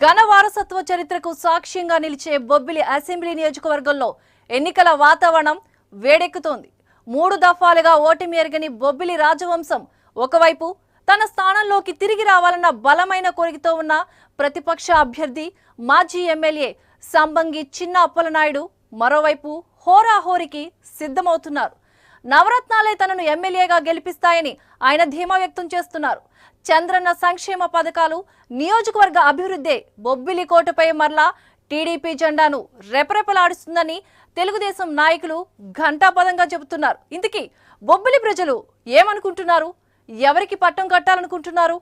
ఘన వారసత్వ చరిత్రకు సాక్ష్యంగా నిలిచే బొబ్బిలి అసెంబ్లీ నియోజకవర్గంలో ఎన్నికల వాతావరణం వేడెక్కుతోంది. 3 దఫాలుగా ఓటమి ఎరగని బొబ్బిలి రాజవంశం ఒకవైపు తన స్థానంలోకి తిరిగి రావాలన్న బలమైన కోరికతో ఉన్న ప్రతిపక్ష అభ్యర్థి మాజీ ఎమ్మెల్యే సంబంగి చిన్న అప్పలనాయుడు మరోవైపు హోరాహోరికి సిద్ధమవుతున్నారు. నవరత్నాలే తనను ఎమ్మెల్యేగా గెలిపిస్తాయని ఆయన ధీమా వ్యక్తం చేస్తున్నారు. చంద్రన్న సంక్షేమ పథకాలు, నియోజకవర్గ అభివృద్ధి బొబ్బిలి కోటపై మరలా టీడీపీ జెండాను రెపరెపలాడిస్తుందని తెలుగుదేశం నాయకులు ఘంటాపదంగా చెబుతున్నారు. ఇంతకీ బొబ్బిలి ప్రజలు ఏమనుకుంటున్నారు? ఎవరికి పట్టం కట్టాలనుకుంటున్నారు?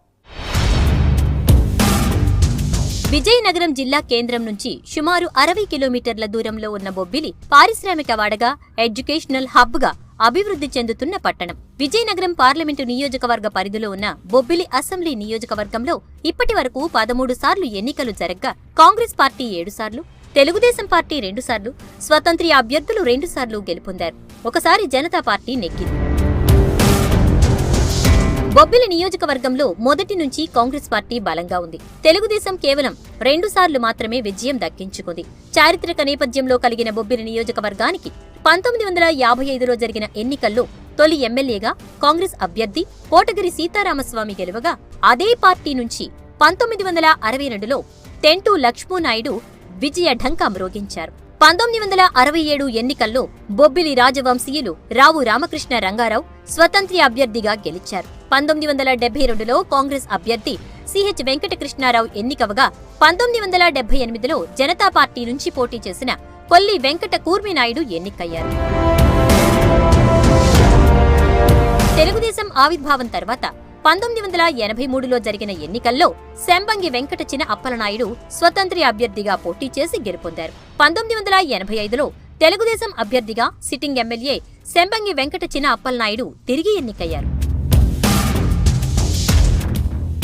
విజయనగరం జిల్లా కేంద్రం నుంచి సుమారు 60 కిలోమీటర్ల దూరంలో ఉన్న బొబ్బిలి పారిశ్రామిక వాడగా, ఎడ్యుకేషనల్ హబ్ గా అభివృద్ధి చెందుతున్న పట్టణం. విజయనగరం పార్లమెంటు నియోజకవర్గ పరిధిలో ఉన్న బొబ్బిలి అసెంబ్లీ నియోజకవర్గంలో ఇప్పటి వరకు 13 సార్లు ఎన్నికలు జరగ్గా కాంగ్రెస్ పార్టీ 7 సార్లు, తెలుగుదేశం పార్టీ 2 సార్లు, స్వతంత్ర అభ్యర్థులు 2 సార్లు గెలుపొందారు. ఒకసారి జనతా పార్టీ నెగ్గింది. బొబ్బిలి నియోజకవర్గంలో మొదటి నుంచి కాంగ్రెస్ పార్టీ బలంగా ఉంది. తెలుగుదేశం కేవలం 2 సార్లు మాత్రమే విజయం దక్కించుకుంది. చారిత్రక నేపథ్యంలో కలిగిన బొబ్బిలి నియోజకవర్గానికి 1955లో జరిగిన ఎన్నికల్లో తొలి ఎమ్మెల్యేగా కాంగ్రెస్ అభ్యర్థి కోటగిరి సీతారామస్వామి గెలువగా, అదే పార్టీ నుంచి 1962లో తెంటూ లక్ష్మూనాయుడు విజయ ఢంకా మ్రోగించారు. 1967 ఎన్నికల్లో బొబ్బిలి రాజవంశీయులు రావు రామకృష్ణ రంగారావు స్వతంత్ర అభ్యర్థిగా గెలిచారు. 1972లో కాంగ్రెస్ అభ్యర్థి సిహెచ్ వెంకటకృష్ణారావు ఎన్నికవగా, 1978లో జనతా పార్టీ నుంచి పోటీ చేసిన కొల్లి వెంకట కూర్మినాయుడు ఎన్నికయ్యారు. తెలుగుదేశం ఆవిర్భావం తర్వాత 1983లో జరిగిన ఎన్నికల్లో సంబంగి వెంకట చిన అప్పలనాయుడు స్వతంత్ర అభ్యర్థిగా పోటీ చేసి గెలుపొందారు. 1985లో తెలుగుదేశం అభ్యర్థిగా సిట్టింగ్ ఎమ్మెల్యే సంబంగి వెంకట చిన అప్పలనాయుడు తిరిగి ఎన్నికయ్యారు.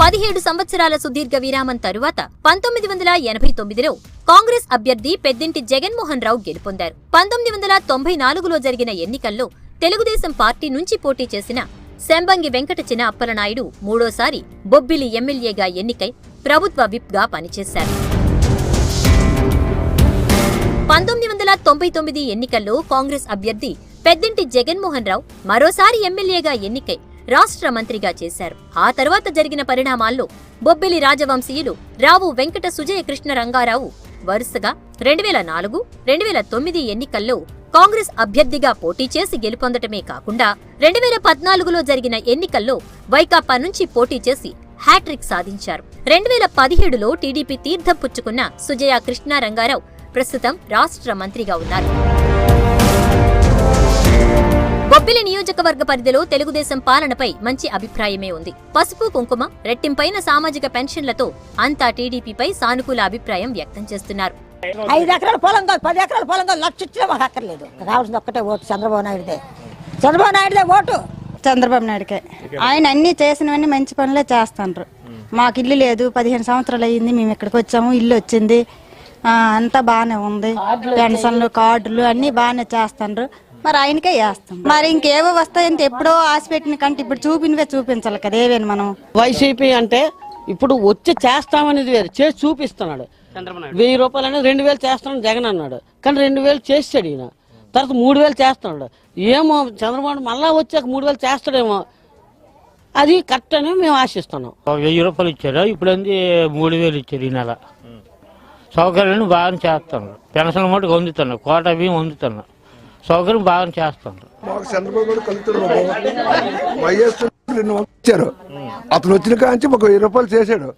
17 సంవత్సరాల సుదీర్ఘ విరామం తరువాత 1989లో కాంగ్రెస్ అభ్యర్థి పెద్దింటి జగన్మోహన్ రావు గెలుపొందారు. 1994లో జరిగిన ఎన్నికల్లో తెలుగుదేశం పార్టీ నుంచి పోటీ చేసిన సంబంగి వెంకట చిన అప్పలనాయుడు మూడోసారి బొబ్బిలి ఎమ్మెల్యేగా ఎన్నికై ప్రభుత్వ విప్ గా పనిచేశారు. 1999 ఎన్నికల్లో కాంగ్రెస్ అభ్యర్థి పెద్దింటి జగన్మోహన్ రావు మరోసారి ఎమ్మెల్యేగా ఎన్నికై రాష్ట్ర మంత్రిగా చేశారు. ఆ తర్వాత జరిగిన పరిణామాల్లో బొబ్బిలి రాజవంశీయులు రావు వెంకట సుజయ కృష్ణ రంగారావు వరుసగా 2004, 2009 ఎన్నికల్లో కాంగ్రెస్ అభ్యర్థిగా పోటీ చేసి గెలుపొందటమే కాకుండా 2014లో జరిగిన ఎన్నికల్లో వైకాపా నుంచి పోటీ చేసి హ్యాట్రిక్ సాధించారు. 2017లో టీడీపీ తీర్థం పుచ్చుకున్న సుజయ కృష్ణ రంగారావు ప్రస్తుతం రాష్ట్ర మంత్రిగా ఉన్నారు. బొబ్బిలి నియోజకవర్గ పరిధిలో తెలుగుదేశం పాలనపై మంచి అభిప్రాయమే ఉంది. పసుపు కుంకుమ, రెట్టింపైన సామాజిక పెన్షన్లతో అంతా టీడీపీపై సానుకూల అభిప్రాయం వ్యక్తం చేస్తున్నారు. 5 ఎకరాల పొలం కాదు, 10 ఎకరాల పొలం కాదు, లక్ష ఇచ్చినా మాకు అక్కర్లేదు. రావాల్సింది ఒక్కటే ఓటు, చంద్రబాబు నాయుడుదే. చంద్రబాబు నాయుడుదే ఓటు, చంద్రబాబు నాయుడుకే. ఆయన అన్ని చేసినవన్నీ మంచి పనులే చేస్తాండ్రు. మాకు ఇల్లు లేదు, 15 సంవత్సరాలు అయ్యింది, మేము ఇక్కడికి వచ్చాము, ఇల్లు వచ్చింది, అంతా బాగానే ఉంది. పెన్షన్లు, కార్డులు అన్ని బాగానే చేస్తాండ్రు. మరి ఆయనకే వేస్తాం. మరి ఇంకేవో వస్తాయంటే ఎప్పుడో ఆశ పెట్టిన కంటే ఇప్పుడు చూపినవే చూపించాలి కదా. ఏవేను మనం వైసీపీ అంటే ఇప్పుడు వచ్చి చేస్తామనేది వేరు, చేసి చూపిస్తున్నాడు. 1000 రూపాయలు అనేది 2000 చేస్తున్నాడు జగన్ అన్నాడు, కానీ 2000 చేసాడు ఈయన. తర్వాత 3000 చేస్తున్నాడు. ఏమో చంద్రబాబు మళ్ళా వచ్చాక 3000 చేస్తాడేమో, అది కరెక్ట్ అని మేము ఆశిస్తున్నాం. 1000 రూపాయలు ఇచ్చారు, ఇప్పుడు అంది 3000 ఇచ్చారు. ఈ నెల సౌకర్యాన్ని బాగా చేస్తున్నాడు. పెన్షన్ మటుకు అందుతున్నాడు, కోట బియ్యం అందుతున్నాడు, సౌకర్యం బాగా చేస్తున్నారు. మాకు చంద్రబాబు గారు కలుగుతున్నాడు, వైఎస్ ఇచ్చారు. అతను వచ్చిన కాంచి మాకు 1000 రూపాయలు చేశాడు.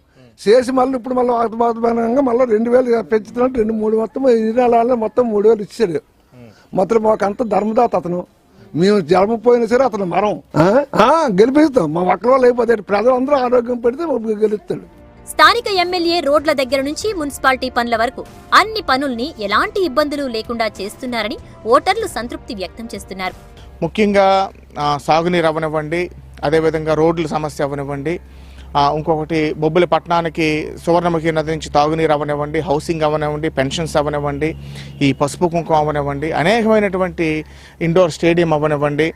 చేసి మళ్ళీ ఇప్పుడు మళ్ళీ వాతావరణంగా మళ్ళీ 2000 పెంచుతున్నాడు. 2-3 మొత్తం ఈ నెల మొత్తం 3000 ఇచ్చాడు. మొత్తం మాకు అంత ధర్మదాత అతను. మేము జలమైపోయినా సరే అతను మరం గెలిపిస్తాం. మా ఒక్కరి వాళ్ళు అయిపోతాడు. ప్రజలందరూ ఆరోగ్యం పెడితే గెలుస్తాడు. స్థానిక ఎమ్మెల్యే రోడ్ల దగ్గర నుంచి మున్సిపాలిటీ పనుల వరకు అన్ని పనుల్ని ఎలాంటి ఇబ్బందులు లేకుండా చేస్తున్నారని ఓటర్లు సంతృప్తి వ్యక్తం చేస్తున్నారు. ముఖ్యంగా సాగునీరు అవనివ్వండి, అదేవిధంగా రోడ్ల సమస్య అవనివ్వండి, ఇంకొకటి బొబ్బిలి పట్టణానికి సువర్ణముఖి నది నుంచి తాగునీరు అవనివ్వండి, హౌసింగ్ అవనివ్వండి, పెన్షన్స్ అవనివ్వండి, ఈ పసుపు కుంకుమ అవనివ్వండి, అనేకమైనటువంటి ఇండోర్ స్టేడియం అవనివ్వండి,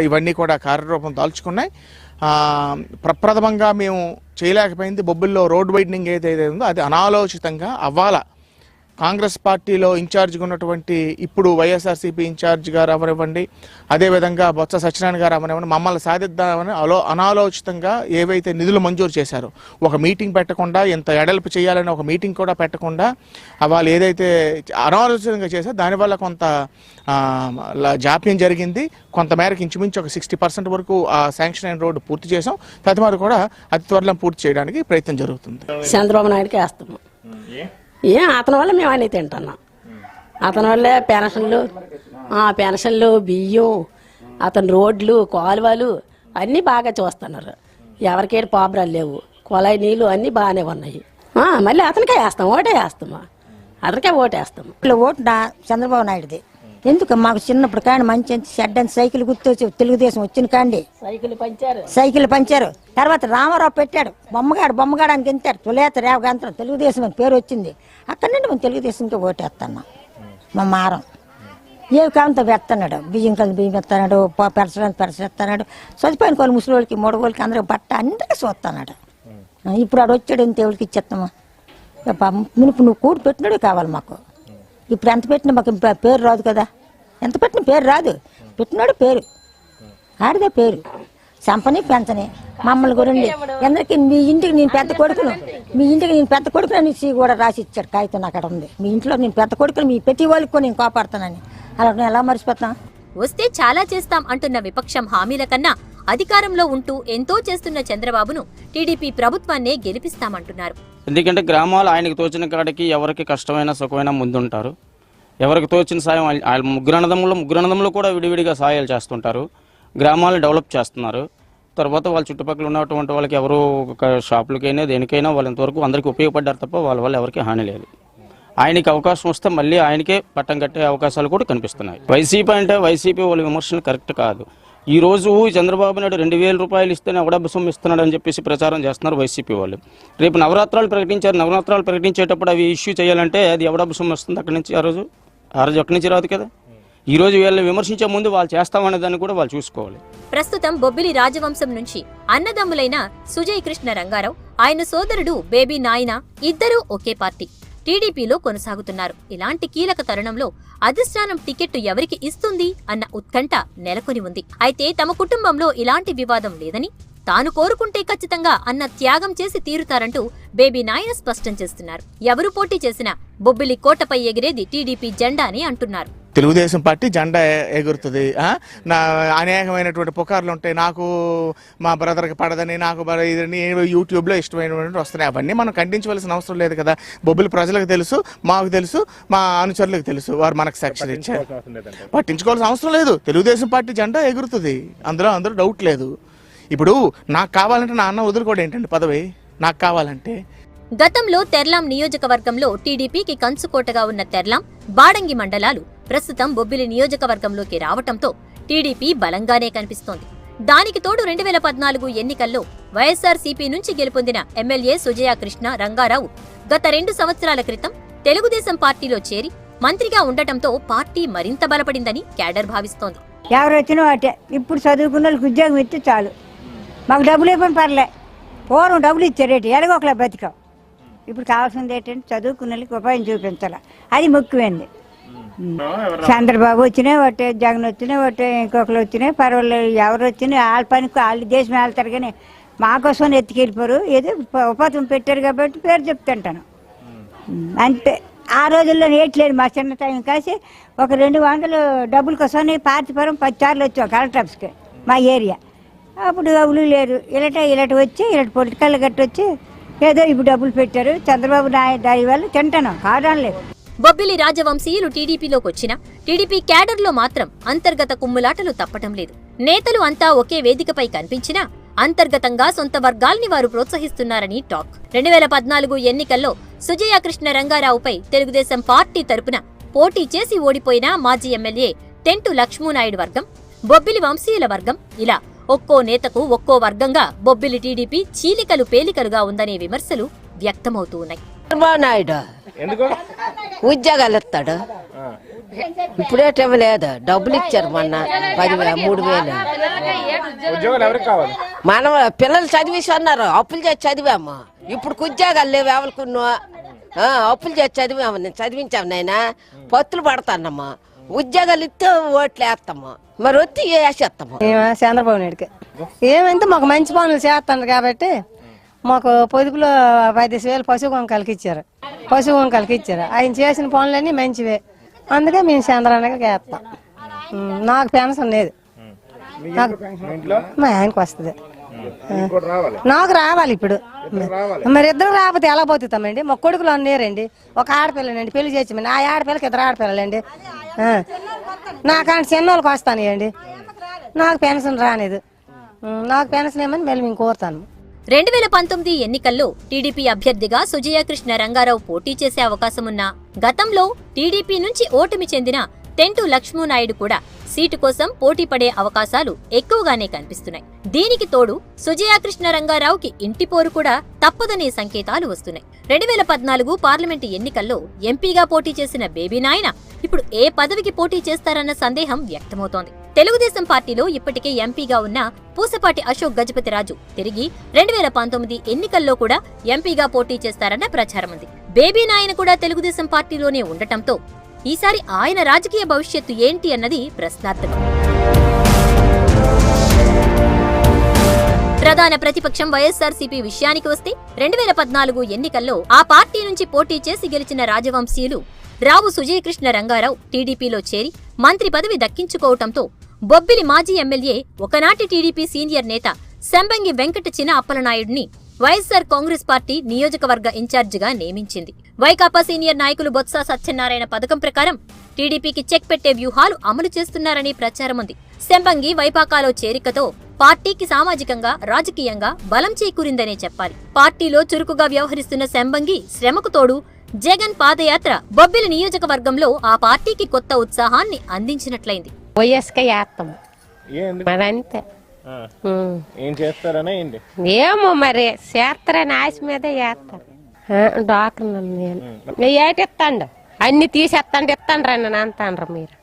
ఇవన్నీ కూడా కార్యరూపం దాల్చుకున్నాయి. ప్రప్రథమంగా మేము చేయలేకపోయింది. బొబ్బిల్లో రోడ్ వైడనింగ్ ఏదైతే ఉందో అది అనాలోచితంగా అవ్వాలా. కాంగ్రెస్ పార్టీలో ఇన్ఛార్జ్గా ఉన్నటువంటి ఇప్పుడు వైఎస్ఆర్సీపీ ఇన్ఛార్జ్ గారు అవనివ్వండి, అదేవిధంగా బొత్స సత్యనారాయణ గారు అవనివ్వండి, మమ్మల్ని సాధిద్దామని అనాలోచితంగా ఏవైతే నిధులు మంజూరు చేశారో ఒక మీటింగ్ పెట్టకుండా, ఇంత ఎడల్పు చేయాలని ఒక మీటింగ్ కూడా పెట్టకుండా వాళ్ళు ఏదైతే అనాలోచితంగా చేశారో దానివల్ల కొంత జాప్యం జరిగింది. కొంతమేరకు ఇంచుమించు ఒక 60% వరకు ఆ శాంక్షన్ అయిన రోడ్డు పూర్తి చేసాం. తదుపరి కూడా అతి త్వరలో పూర్తి చేయడానికి ప్రయత్నం జరుగుతుంది. చంద్రబాబు నాయుడుకి వేస్తాము. అతని వల్ల మేము అన్నీ తింటున్నాం. అతని వల్లే పెన్షన్లు, బియ్యం, అతని రోడ్లు, కాలువలు అన్నీ బాగా చూస్తున్నారు. ఎవరికైనా పాపరాలు లేవు, కొలాయి నీళ్ళు అన్నీ బాగానే ఉన్నాయి. మళ్ళీ అతనికే వేస్తాం, ఓటే వేస్తాము, అతనికే ఓటేస్తాము. ఓటు చంద్రబాబు నాయుడుది. ఎందుకు మాకు చిన్నప్పుడు కానీ మంచి షెడ్ అని సైకిల్ గుర్తొచ్చి తెలుగుదేశం వచ్చిన కాండి సైకిల్ పంచారు. తర్వాత రామారావు పెట్టాడు, బొమ్మగాడు అని గెంతాడు. తొలేత రేవగాంతరం తెలుగుదేశం అని పేరు వచ్చింది. అక్కడి నుండి మేము తెలుగుదేశంకి ఓటేస్తున్నాం. మా మారం ఏవి కాంతో పెడుతున్నాడు, బియ్యం ఇస్తున్నాడు, పెరసెత్తున్నాడు. చదిపోయిన కొన్ని ముసలికి మూడగోళ్ళకి అందరికి బట్ట అందరికీ చూస్తున్నాడు. ఇప్పుడు ఆడు వచ్చాడు ఎంత ఎవరికి ఇచ్చేస్తామా? మునుపు నువ్వు కూడి పెట్టినాడు కావాలి మాకు. ఇప్పుడు ఎంత పెట్టినా మాకు పేరు రాదు కదా, ఎంత పెట్టిన పేరు రాదు. పెట్టినాడు పేరు, ఆడిదే పేరు. చంపని పెంచని మమ్మల్ని గురండి అందరికి. మీ ఇంటికి నేను పెద్ద కొడుకును అని కూడా రాసి ఇచ్చాడు కాగితం. అక్కడ ఉంది, మీ ఇంట్లో నేను పెద్ద కొడుకుని మీ ప్రతి వాళ్ళకి నేను కాపాడుతానని. అలా నేను ఎలా మర్చిపోతాం? వస్తే చాలా చేస్తాం అంటున్న విపక్షం హామీల కన్నా అధికారంలో ఉంటూ ఎంతో చేస్తున్న చంద్రబాబును టీడీపీ ప్రభుత్వాన్నే గెలిపిస్తామంటున్నారు. ఎందుకంటే గ్రామాలు ఆయనకు తోచిన కాడికి ఎవరికి కష్టమైన సుఖమైన ముందుంటారు. ఎవరికి తోచిన సాయం ముగ్గురన్నదమ్ములు కూడా విడివిడిగా సాయాలు చేస్తుంటారు. గ్రామాలను డెవలప్ చేస్తున్నారు. తర్వాత వాళ్ళ చుట్టుపక్కల ఉన్నటువంటి వాళ్ళకి ఎవరు షాపులకైనా దేనికైనా వాళ్ళు ఇంతవరకు అందరికీ ఉపయోగపడ్డారు తప్ప వాళ్ళ వల్ల ఎవరికి హాని లేదు. ఆయనకి అవకాశం వస్తే మళ్ళీ ఆయనకే పట్టం కట్టే అవకాశాలు కూడా కనిపిస్తున్నాయి. వైసీపీ వాళ్ళ విమర్శలు కరెక్ట్ కాదు. ఈ రోజు చంద్రబాబు నాయుడు 2,000 రూపాయలు ఇస్తేనే ఎవడబ్బ సొమ్ము ఇస్తున్నాడు అని చెప్పేసి ప్రచారం చేస్తున్నారు వైసీపీ వాళ్ళు. రేపు నవరాత్రాలు ప్రకటించేటప్పుడు అవి ఇష్యూ చేయాలంటే అది ఎవడబ్బ సొమ్ము వస్తుంది అక్కడి నుంచి? ఆ రోజు అక్కడి నుంచి రాదు కదా. ఈ రోజు వీళ్ళని విమర్శించే ముందు వాళ్ళు చేస్తామనే దాన్ని కూడా వాళ్ళు చూసుకోవాలి. ప్రస్తుతం బొబ్బిలి రాజవంశం నుంచి అన్నదమ్ములైన సుజయ్ కృష్ణ రంగారావు, ఆయన సోదరుడు బేబీ నాయన ఇద్దరూ ఒకే పార్టీ టీడీపీలో కొనసాగుతున్నారు. ఇలాంటి కీలక తరుణంలో అధిష్టానం టికెట్ ఎవరికి ఇస్తుంది అన్న ఉత్కంఠ నెలకొని ఉంది. అయితే తమ కుటుంబంలో ఇలాంటి వివాదం లేదని, తాను కోరుకుంటే ఖచ్చితంగా అన్న త్యాగం చేసి తీరుతారంటూ బేబీ నాయన స్పష్టం చేస్తున్నారు. ఎవరు పోటీ చేసినా బొబ్బిలి కోటపై ఎగిరేది టీడీపీ జెండా అని అంటున్నారు. తెలుగుదేశం పార్టీ జెండా ఎగురుతుంది. నా అనేకమైనటువంటి పుకార్లు ఉంటాయి, నాకు మా బ్రదర్కి పడదని, నాకు ఇదని యూట్యూబ్లో ఇష్టమైనటువంటి వస్తున్నాయి. అవన్నీ మనం ఖండించవలసిన అవసరం లేదు కదా. బొబ్బిలి ప్రజలకు తెలుసు, మాకు తెలుసు, మా అనుచరులకు తెలుసు, వారు మనకు సాక్షి ఇచ్చారు. పట్టించుకోవాల్సిన అవసరం లేదు. తెలుగుదేశం పార్టీ జెండా ఎగురుతుంది, అందులో డౌట్ లేదు. ఇప్పుడు నాకు కావాలంటే నా అన్న వదులుకోవడం ఏంటండి పదవి? నాకు కావాలంటే గతంలో తెర్లాం నియోజకవర్గంలో టీడీపీకి కంచుకోటగా ఉన్న తెర్లాం, బాడంగి మండలాలు ప్రస్తుతం బొబ్బిలి నియోజకవర్గంలోకి రావటంతో టీడీపీ బలంగానే కనిపిస్తోంది. దానికి తోడు 2014 ఎన్నికల్లో వైఎస్ఆర్సీపీ నుంచి గెలుపొందిన ఎమ్మెల్యే సుజయ కృష్ణ రంగారావు గత 2 సంవత్సరాల క్రితం తెలుగుదేశం పార్టీలో చేరి మంత్రిగా ఉండటంతో పార్టీ మరింత బలపడిందని క్యాడర్ భావిస్తోంది. ఎవరు వచ్చినా వాటే. ఇప్పుడు చదువుకున్న వాళ్ళకి ఉద్యోగం ఇస్తే చాలు, మాకు డబ్బులు ఇవ్వని పర్లే. పూర్వం డబ్బులు ఇచ్చారేటి ఎడగొకలా బతికాం. ఇప్పుడు కావాల్సింది ఏంటంటే చదువుకున్న వాళ్ళకి ఉపాయం చూపించాలి, అది ముఖ్యమైనది. చంద్రబాబు వచ్చినా ఒకటే, జగన్ వచ్చినా ఒకటే, ఇంకొకరు వచ్చినా పర్వాలేదు. ఎవరు వచ్చినా వాళ్ళ పనికి వాళ్ళు దేశం వెళ్తారు, కానీ మాకోసం ఎత్తుకెళ్ళిపోరు. ఏదో ఉపాధి పెట్టారు కాబట్టి పేరు చెప్తుంటాను అంతే. ఆ రోజుల్లో ఏట్లేదు. మా చిన్న టైం కాసి ఒక 200 డబ్బుల కోసం పార్టీపురం 10 సార్లు వచ్చాం కలెక్టర్ ఆఫీస్కి మా ఏరియా. అప్పుడు డబ్బులు లేదు. ఇలాంటి వచ్చి ఇలాంటి పొలిటికల్ గట్టి వచ్చి ఏదో ఇప్పుడు డబ్బులు పెట్టారు. చంద్రబాబు నాయుడు దాని వల్ల తింటాను కాదనలేదు. బొబ్బిలి రాజవంశీయులు టీడీపీలోకి వచ్చినా టీడీపీ క్యాడర్లో మాత్రం అంతర్గత కుమ్ములాటలు తప్పటం లేదు. నేతలు అంతా ఒకే వేదికపై కనిపించినా అంతర్గతంగా సొంత వర్గాల్ని వారు ప్రోత్సహిస్తున్నారని టాక్. 2014 ఎన్నికల్లో సుజయ కృష్ణ రంగారావుపై తెలుగుదేశం పార్టీ తరపున పోటీ చేసి ఓడిపోయిన మాజీ ఎమ్మెల్యే టెంటు లక్ష్మూనాయుడు వర్గం, బొబ్బిలి వంశీయుల వర్గం, ఇలా ఒక్కో నేతకు ఒక్కో వర్గంగా బొబ్బిలి టీడీపీ చీలికలు పేలికలుగా ఉందనే విమర్శలు వ్యక్తమవుతూ ఉన్నాయి. చంద్రబాబు నాయుడు ఉద్యోగాలు ఇస్తాడు, ఇప్పుడేట ఇవ్వలేదు, డబ్బులు ఇచ్చారు మొన్న 3,000. ఉద్యోగాలు ఎవరికి కావాలి? మనం పిల్లలు చదివేసి అన్నారు, అప్పులు చేసి చదివాము. ఇప్పుడు ఉద్యోగాలు లేవు ఎవరికున్నో, అప్పులు చేసి చదివాము. నేను చదివించాము నాయన, పత్తులు పడతానమ్మా. ఉద్యోగాలు ఇస్తే ఓట్లు వేస్తాము, మరి వచ్చి వేసేస్తాము. చంద్రబాబు నాయుడుకి ఏమంటే మాకు మంచి పనులు చేస్తాను కాబట్టి మాకు పొదుపులో 10,000 పశువు కొంకలకి ఇచ్చారు. ఆయన చేసిన పనులన్నీ మంచివే, అందుకే మేము చంద్రన్నగా వేస్తాం. నాకు పెన్షన్ లేదు, మా ఆయనకు వస్తుంది, నాకు రావాలి ఇప్పుడు. మరి ఇద్దరు రాకపోతే ఎలా పోతామండి? మా కొడుకులు అన్నారండి, ఒక ఆడపిల్లనండి పెళ్లి చేసామండి, ఆ ఆడపిల్లకి 2 ఆడపిల్లలండి. నాకంటే చిన్నోళ్ళకి వస్తానండి, నాకు పెన్షన్ రాలేదు. నాకు పెన్షన్ ఏమని మళ్ళీ మేము కోరుతాను. 2019 ఎన్నికల్లో టీడీపీ అభ్యర్థిగా సుజయ కృష్ణ రంగారావు పోటీ చేసే అవకాశమున్నా గతంలో టీడీపీ నుంచి ఓటమి చెందిన తెంటు లక్ష్మూనాయుడు కూడా సీటు కోసం పోటీ పడే అవకాశాలు ఎక్కువగానే కనిపిస్తున్నాయి. దీనికి తోడు సుజయ కృష్ణ రంగారావుకి ఇంటి పోరు కూడా తప్పదనే సంకేతాలు వస్తున్నాయి. 2014 పార్లమెంటు ఎన్నికల్లో ఎంపీగా పోటీ చేసిన బేబీ నాయన ఇప్పుడు ఏ పదవికి పోటీ చేస్తారన్న సందేహం వ్యక్తమవుతోంది. తెలుగుదేశం పార్టీలో ఇప్పటికే ఎంపీగా ఉన్న పూసపాటి అశోక్ గజపతిరాజు తిరిగి 2019 ఎన్నికల్లో కూడా ఎంపీగా పోటీ చేస్తారన్న ప్రచారం ఉంది. బేబీ నాయన కూడా తెలుగుదేశం పార్టీలోనే ఉండటంతో ఈసారి ఆయన రాజకీయ భవిష్యత్తు ఏంటి అన్నది ప్రశ్నార్థకం. ప్రధాన ప్రతిపక్షం వైఎస్ఆర్సీపీ విషయానికి వస్తే 2014 ఎన్నికల్లో ఆ పార్టీ నుంచి పోటీ చేసి గెలిచిన రాజవంశీయులు రావు సుజయకృష్ణ రంగారావు టీడీపీలో చేరి మంత్రి పదవి దక్కించుకోవటంతో బొబ్బిలి మాజీ ఎమ్మెల్యే ఒకనాటి టీడీపీ సీనియర్ నేత శంబంగి వెంకట చిన అప్పలనాయుడిని వైఎస్సార్ కాంగ్రెస్ పార్టీ నియోజకవర్గ ఇన్ఛార్జిగా నియమించింది. వైకాపా సీనియర్ నాయకులు బొత్స సత్యనారాయణ పథకం ప్రకారం టీడీపీకి చెక్ పెట్టే వ్యూహాలు అమలు చేస్తున్నారని ప్రచారం ఉంది. శంబంగి వైపాకాలో చేరికతో పార్టీకి సామాజికంగా, రాజకీయంగా బలం చేకూరిందనే చెప్పాలి. పార్టీలో చురుకుగా వ్యవహరిస్తున్న శంబంగి శ్రమకు తోడు జగన్ పాదయాత్ర బొబ్బిలి నియోజకవర్గంలో ఆ పార్టీకి కొత్త ఉత్సాహాన్ని అందించినట్లయింది. మరంతే ఏం చేస్తారనే ఏంటి ఏమో మరి చేస్తారని ఆశ మీద చేస్తారు. డాక్టర్ నేను ఏటిస్తాండు, అన్ని తీసేస్తాండి ఇస్తాండ్రా అని అంటాండ్రు మీరు.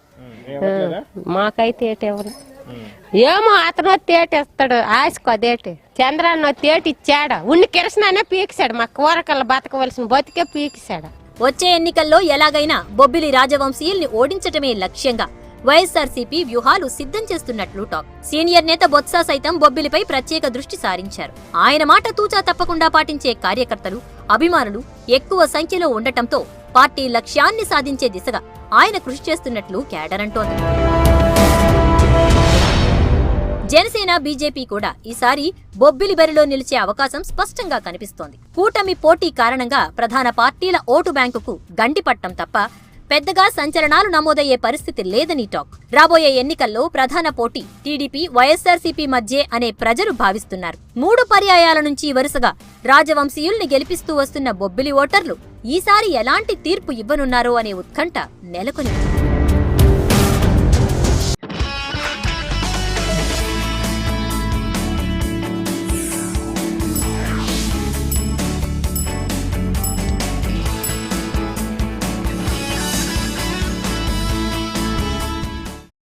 మాకైతే ఏటెవరు ఏమో, అతను తేటేస్తాడు ఆశకు అదేటి. చంద్రాన్ని తేటి ఇచ్చాడు, ఉన్ని కిరసనానే పీకిశాడు, మా కూరకల్లా బతకవలసిన బతికే పీకిశాడు. వచ్చే ఎన్నికల్లో ఎలాగైనా బొబ్బిలి రాజవంశీయుల్ని ఓడించటమే లక్ష్యంగా వైఎస్ఆర్సీపీ వ్యూహాలు సిద్ధం చేస్తున్నట్లు టాక్. సీనియర్ నేత బొత్స సైతం బొబ్బిలిపై ప్రత్యేక దృష్టి సారించారు. ఆయన మాట తూచా తప్పకుండా పాటించే కార్యకర్తలు, అభిమానులు ఎక్కువ సంఖ్యలో ఉండటంతో పార్టీ లక్ష్యాన్ని సాధించే దిశగా ఆయన కృషి చేస్తున్నట్లు క్యాడర్ అంటోంది. జనసేన, బీజేపీ కూడా ఈసారి బొబ్బిలి బరిలో నిలిచే అవకాశం స్పష్టంగా కనిపిస్తోంది. కూటమి పోటీ కారణంగా ప్రధాన పార్టీల ఓటు బ్యాంకుకు గండిపట్టం తప్ప పెద్దగా సంచలనాలు నమోదయ్యే పరిస్థితి లేదని టాక్. రాబోయే ఎన్నికల్లో ప్రధాన పోటీ టీడీపీ, వైఎస్ఆర్సీపీ మధ్యే అనే ప్రజలు భావిస్తున్నారు. 3 పర్యాయాల నుంచి వరుసగా రాజవంశీయుల్ని గెలిపిస్తూ వస్తున్న బొబ్బిలి ఓటర్లు ఈసారి ఎలాంటి తీర్పు ఇవ్వనున్నారో అనే ఉత్కంఠ నెలకొని.